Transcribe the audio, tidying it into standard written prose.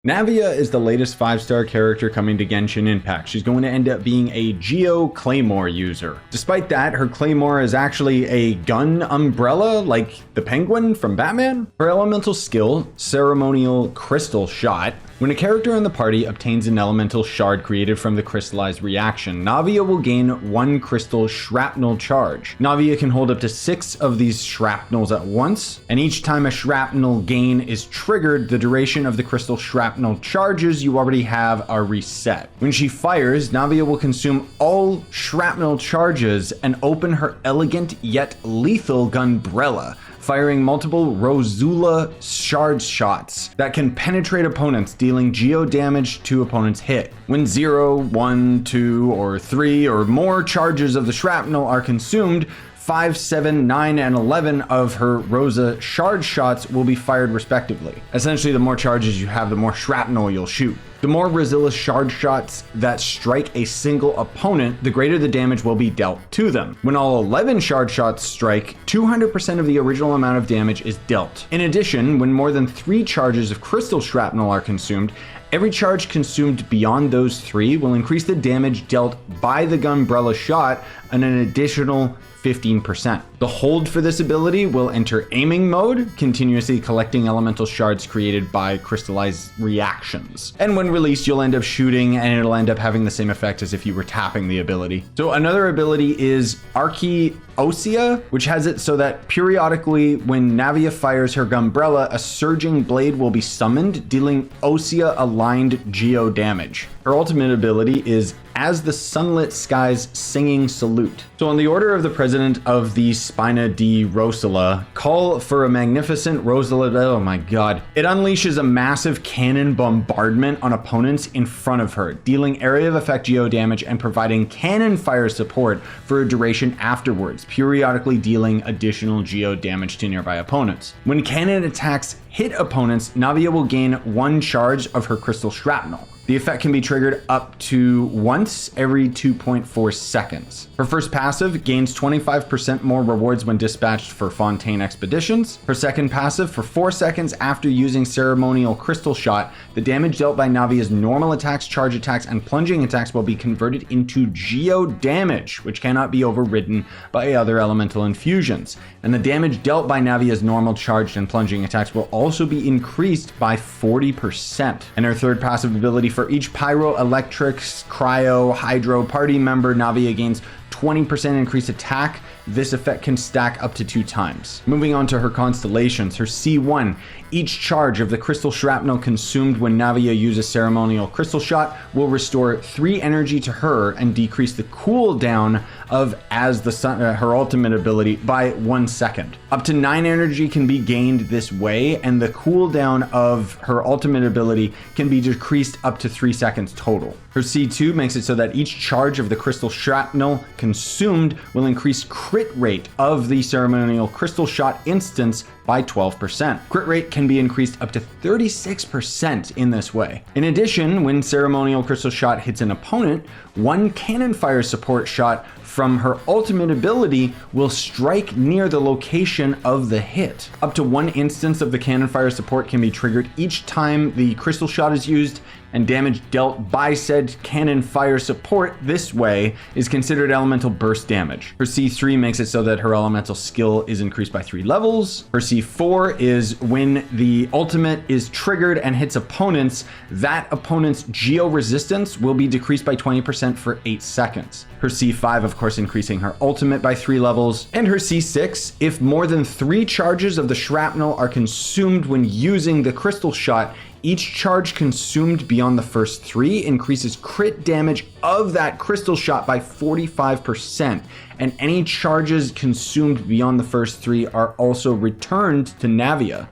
Navia is the latest 5-star character coming to Genshin Impact. She's going to end up being a Geo Claymore user. Despite that, her Claymore is actually a gun umbrella like the penguin from Batman. Her elemental skill, Ceremonial Crystal Shot. When a character in the party obtains an elemental shard created from the crystallized reaction, Navia will gain 1 crystal shrapnel charge. Navia can hold up to 6 of these shrapnels at once, and each time a shrapnel gain is triggered, the duration of the crystal shrapnel charges you already have are reset. When she fires, Navia will consume all shrapnel charges and open her elegant yet lethal gunbrella, firing multiple Rosula shard shots that can penetrate opponents, dealing geo damage to opponents' hit. When 0, 1, 2, or 3 or more charges of the shrapnel are consumed, 5, 7, 9, and 11 of her Rosa shard shots will be fired respectively. Essentially, the more charges you have, the more shrapnel you'll shoot. The more Rosilla shard shots that strike a single opponent, the greater the damage will be dealt to them. When all 11 shard shots strike, 200% of the original amount of damage is dealt. In addition, when more than 3 charges of crystal shrapnel are consumed, every charge consumed beyond those 3 will increase the damage dealt by the gunbrella shot an additional 15%. The hold for this ability will enter aiming mode, continuously collecting elemental shards created by crystallized reactions. And when released, you'll end up shooting and it'll end up having the same effect as if you were tapping the ability. So another ability is Archeosia, which has it so that periodically when Navia fires her gunbrella, a surging blade will be summoned, dealing Osea aligned geo damage. Her ultimate ability is As the Sunlit Skies Singing Salute. So on the order of the president of the Spina di Rosula, call for a magnificent Rosula. Oh my god. It unleashes a massive cannon bombardment on opponents in front of her, dealing area of effect geo damage and providing cannon fire support for a duration afterwards, periodically dealing additional geo damage to nearby opponents. When cannon attacks hit opponents, Navia will gain 1 charge of her crystal shrapnel. The effect can be triggered up to once every 2.4 seconds. Her first passive gains 25% more rewards when dispatched for Fontaine expeditions. Her second passive, for 4 seconds after using Ceremonial Crystal Shot, the damage dealt by Navia's normal attacks, charge attacks, and plunging attacks will be converted into geo damage, which cannot be overridden by other elemental infusions. And the damage dealt by Navia's normal charged and plunging attacks will also be increased by 40%. And her third passive ability, for each Pyro, Electric, Cryo, Hydro party member, Navia gains 20% increased attack. This effect can stack up to 2 times. Moving on to her constellations, her C1. Each charge of the crystal shrapnel consumed when Navia uses Ceremonial Crystal Shot will restore 3 energy to her and decrease the cooldown of As the Sun, her ultimate ability, by 1 second. Up to 9 energy can be gained this way, and the cooldown of her ultimate ability can be decreased up to 3 seconds total. Her C2 makes it so that each charge of the crystal shrapnel consumed will increase crit rate of the Ceremonial Crystal Shot instance by 12%. Crit rate can be increased up to 36% in this way. In addition, when Ceremonial Crystal Shot hits an opponent, 1 cannon fire support shot from her ultimate ability will strike near the location of the hit. Up to 1 instance of the cannon fire support can be triggered each time the crystal shot is used, and damage dealt by said cannon fire support this way is considered elemental burst damage. Her C3 makes it so that her elemental skill is increased by 3 levels. Her C4 is when the ultimate is triggered and hits opponents, that opponent's geo resistance will be decreased by 20% for 8 seconds. Her C5, of course, increasing her ultimate by 3 levels. And her C6, if more than 3 charges of the shrapnel are consumed when using the crystal shot, each charge consumed beyond the first 3 increases crit damage of that crystal shot by 45%, and any charges consumed beyond the first 3 are also returned to Navia.